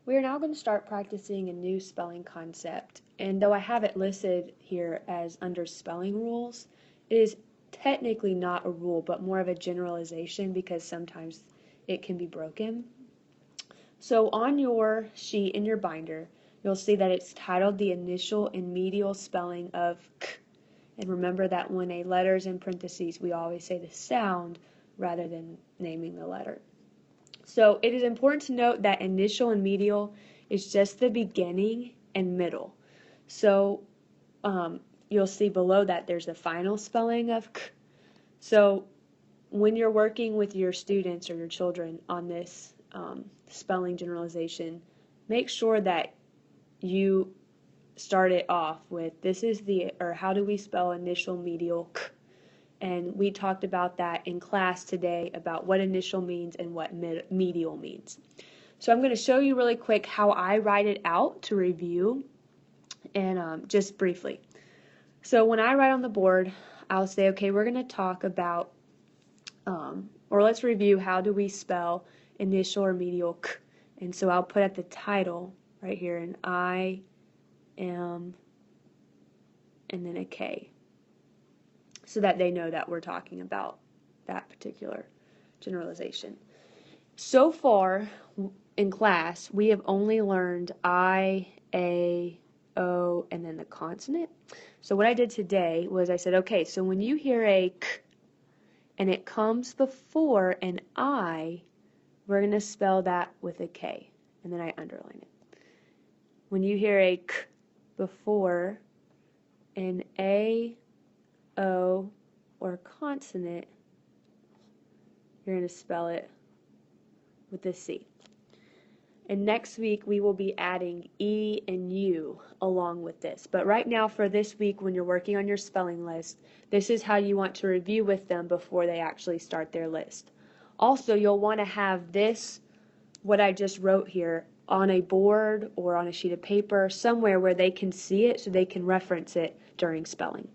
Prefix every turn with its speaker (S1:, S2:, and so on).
S1: We are now going to start practicing a new spelling concept, and though I have it listed here as under spelling rules, it is technically not a rule, but more of a generalization because sometimes it can be broken. So on your sheet in your binder, you'll see that it's titled the initial and medial spelling of k. And remember that when a letter is in parentheses, we always say the sound rather than naming the letter. So it is important to note that initial and medial is just the beginning and middle. So you'll see below that there's the final spelling of k. So when you're working with your students or your children on this spelling generalization, make sure that you start it off with this is the, or how do we spell initial medial k? And we talked about that in class today about what initial means and what medial means. So I'm going to show you really quick how I write it out to review and just briefly. So when I write on the board, I'll say, okay, we're going to talk about or let's review how do we spell initial or medial k. And so I'll put at the title right here an I, M, and then a K so that they know that we're talking about that particular generalization. So far in class, we have only learned I, A, O, and then the consonant. So what I did today was I said, okay, so when you hear a k and it comes before an I, we're going to spell that with a K, and then I underline it. When you hear a k before an A, O, or consonant, you're going to spell it with a C. And next week we will be adding E and U along with this. But right now for this week when you're working on your spelling list, this is how you want to review with them before they actually start their list. Also, you'll want to have this, what I just wrote here, on a board or on a sheet of paper, somewhere where they can see it so they can reference it during spelling.